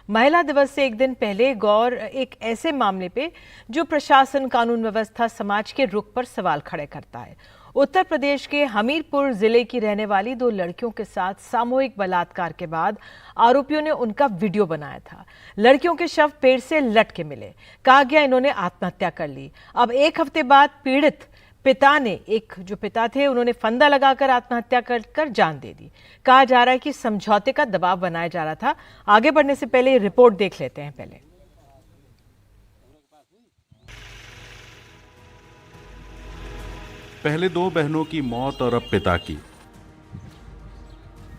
महिला दिवस से एक दिन पहले गौर एक ऐसे मामले पे जो प्रशासन, कानून व्यवस्था, समाज के रुख पर सवाल खड़े करता है। उत्तर प्रदेश के हमीरपुर जिले की रहने वाली दो लड़कियों के साथ सामूहिक बलात्कार के बाद आरोपियों ने उनका वीडियो बनाया था। लड़कियों के शव पेड़ से लटके मिले। कहा गया इन्होंने आत्महत्या कर ली। अब एक हफ्ते बाद पीड़ित पिता ने, एक जो पिता थे, उन्होंने फंदा लगाकर आत्महत्या कर जान दे दी। कहा जा रहा है कि समझौते का दबाव बनाया जा रहा था। आगे बढ़ने से पहले ये रिपोर्ट देख लेते हैं। पहले दो बहनों की मौत और अब पिता की।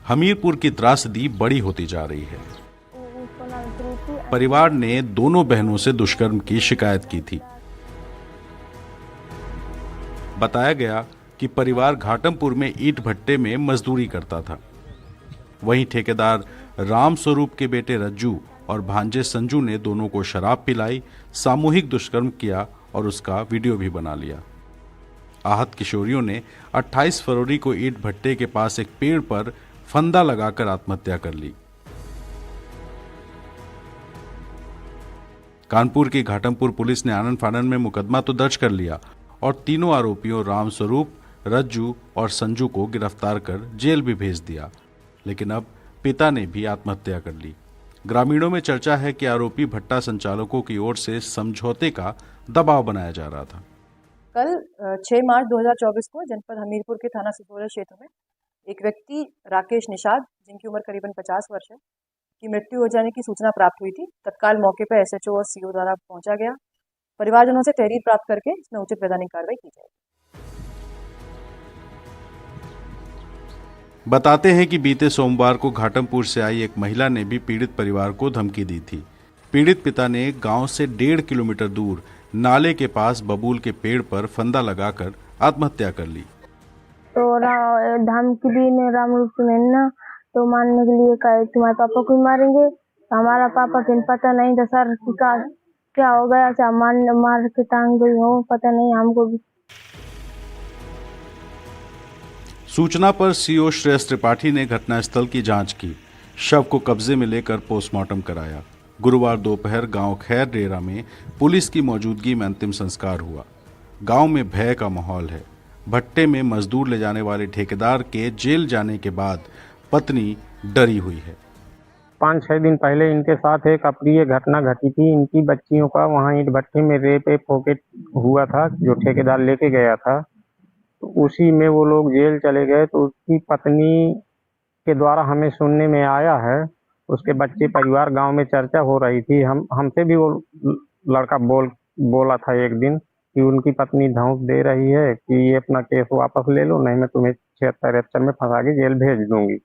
हमीरपुर की त्रासदी बड़ी होती जा रही है। परिवार ने दोनों बहनों से दुष्कर्म की शिकायत की थी। बताया गया कि परिवार घाटमपुर में ईंट भट्टे में मजदूरी करता था। वहीं ठेकेदार राम स्वरूप के बेटे रज्जू और भांजे संजू ने दोनों को शराब पिलाई, सामूहिक दुष्कर्म किया और उसका वीडियो भी बना लिया। आहत किशोरियों ने 28 फरवरी को ईंट भट्टे के पास एक पेड़ पर फंदा लगाकर आत्महत्या कर ली। कानपुर की घाटमपुर पुलिस ने आनन फानन में मुकदमा तो दर्ज कर लिया और तीनों आरोपियों राम स्वरूप, रज्जू और संजू को गिरफ्तार कर जेल भी भेज दिया। लेकिन अब पिता ने भी आत्महत्या कर ली। ग्रामीणों में चर्चा है कि आरोपी भट्टा संचालकों की ओर से समझौते का दबाव बनाया जा रहा था। कल 6 मार्च 2024 को जनपद हमीरपुर के थाना सिसोदिया क्षेत्र में एक व्यक्ति राकेश निषाद, जिनकी उम्र करीबन 50 वर्ष है, की मृत्यु हो जाने की सूचना प्राप्त हुई थी। तत्काल मौके पर एसएचओ और सीओ द्वारा पहुंचा गया। परिवारजनों से तहरीर प्राप्त करके इसमें उचित वैधानिक कार्रवाई की जाएगी। बताते हैं कि बीते सोमवार को घाटमपुर से आई एक महिला ने भी पीड़ित परिवार को धमकी दी थी। पीड़ित पिता ने गांव से 1.5 किलोमीटर दूर नाले के पास बबूल के पेड़ पर फंदा लगाकर आत्महत्या कर ली। तो धमकी दी ने राम रूप से ना तो मारने के लिए कहे तुम्हारे पापा को मारेंगे। हमारा पापा किन पता नहीं था सर का क्या हो गया, अच्छा मार के टांग गई हो, पता नहीं हमको भी। सूचना पर सीओ श्रेयस त्रिपाठी ने घटनास्थल की जांच की। शव को कब्जे में लेकर पोस्टमार्टम कराया। गुरुवार दोपहर गांव खैर डेरा में पुलिस की मौजूदगी में अंतिम संस्कार हुआ। गांव में भय का माहौल है। भट्टे में मजदूर ले जाने वाले ठेकेदार के जेल जाने के बाद पत्नी डरी हुई है। 5-6 दिन पहले इनके साथ एक अप्रिय घटना घटी थी। इनकी बच्चियों का वहां ईंट भट्टे में रेप पॉकेट हुआ था, जो ठेकेदार लेके गया था। तो उसी में वो लोग जेल चले गए। तो उसकी पत्नी के द्वारा हमें सुनने में आया है, उसके बच्चे परिवार गांव में चर्चा हो रही थी। हमसे भी वो लड़का बोला था एक दिन कि उनकी पत्नी धमकी दे रही है कि ये अपना केस वापस ले लो, नहीं मैं तुम्हें 76 में फंसा के जेल भेज दूंगी।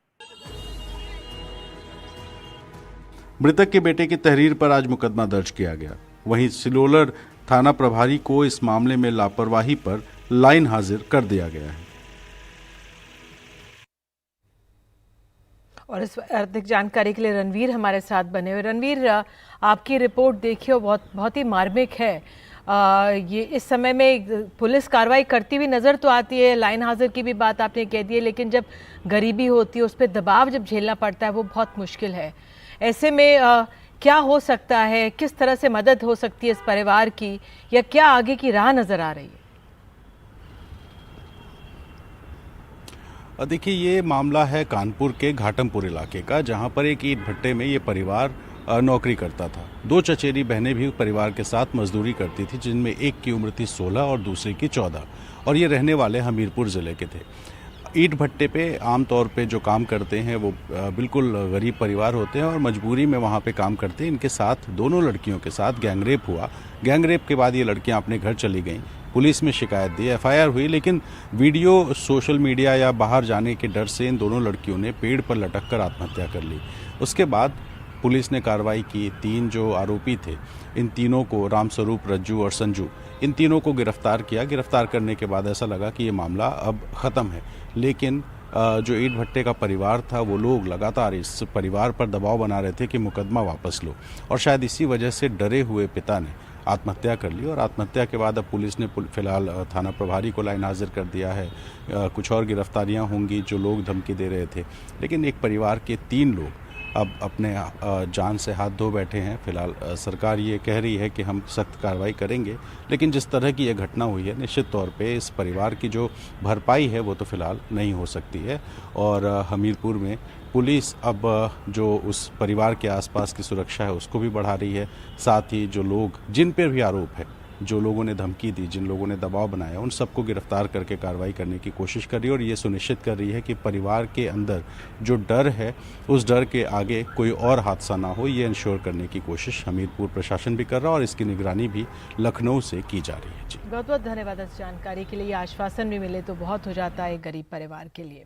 मृतक के बेटे की तहरीर पर आज मुकदमा दर्ज किया गया। वहीं सिलोलर थाना प्रभारी को इस मामले में लापरवाही पर लाइन हाजिर कर दिया गया है। और इस अधिक जानकारी के लिए रणवीर हमारे साथ बने हुए। रणवीर, आपकी रिपोर्ट देखिए, बहुत ही मार्मिक है। ये इस समय में पुलिस कार्रवाई करती हुई नज़र तो आती है, लाइन हाजिर की भी बात आपने कह दी है, लेकिन जब गरीबी होती है, उस पर दबाव जब झेलना पड़ता है, वो बहुत मुश्किल है। ऐसे में क्या हो सकता है, किस तरह से मदद हो सकती है इस परिवार की, या क्या आगे की राह नज़र आ रही है? देखिए, ये मामला है कानपुर के घाटमपुर इलाके का, जहां पर एक ईंट भट्टे में ये परिवार नौकरी करता था। दो चचेरी बहनें भी परिवार के साथ मजदूरी करती थी, जिनमें एक की उम्र थी 16 और दूसरी की 14, और ये रहने वाले हमीरपुर ज़िले के थे। ईंट भट्टे पे आमतौर पे जो काम करते हैं वो बिल्कुल गरीब परिवार होते हैं और मजबूरी में वहाँ पे काम करते हैं। इनके साथ दोनों लड़कियों के साथ गैंगरेप हुआ। गैंगरेप के बाद ये लड़कियाँ अपने घर चली गईं। पुलिस में शिकायत दी, एफआईआर हुई, लेकिन वीडियो सोशल मीडिया या बाहर जाने के डर से इन दोनों लड़कियों ने पेड़ पर लटक कर आत्महत्या कर ली। उसके बाद पुलिस ने कार्रवाई की। 3 जो आरोपी थे, इन तीनों को, राम स्वरूप, रज्जू और संजू, इन तीनों को गिरफ्तार किया। गिरफ्तार करने के बाद ऐसा लगा कि ये मामला अब ख़त्म है, लेकिन जो ईंट भट्टे का परिवार था, वो लोग लगातार इस परिवार पर दबाव बना रहे थे कि मुकदमा वापस लो, और शायद इसी वजह से डरे हुए पिता ने आत्महत्या कर ली। और आत्महत्या के बाद अब पुलिस ने फिलहाल थाना प्रभारी को लाइन हाजिर कर दिया है। कुछ और गिरफ्तारियां होंगी जो लोग धमकी दे रहे थे, लेकिन एक परिवार के 3 लोग अब अपने जान से हाथ धो बैठे हैं। फिलहाल सरकार ये कह रही है कि हम सख्त कार्रवाई करेंगे, लेकिन जिस तरह की ये घटना हुई है निश्चित तौर पे इस परिवार की जो भरपाई है वो तो फिलहाल नहीं हो सकती है। और हमीरपुर में पुलिस अब जो उस परिवार के आसपास की सुरक्षा है उसको भी बढ़ा रही है। साथ ही जो लोग जिन पर भी आरोप है, जो लोगों ने धमकी दी, जिन लोगों ने दबाव बनाया, उन सबको गिरफ्तार करके कार्रवाई करने की कोशिश कर रही है और ये सुनिश्चित कर रही है कि परिवार के अंदर जो डर है उस डर के आगे कोई और हादसा ना हो, ये इंश्योर करने की कोशिश हमीरपुर प्रशासन भी कर रहा है और इसकी निगरानी भी लखनऊ से की जा रही है। जी बहुत बहुत धन्यवाद इस जानकारी के लिए। आश्वासन भी मिले तो बहुत हो जाता है एक गरीब परिवार के लिए।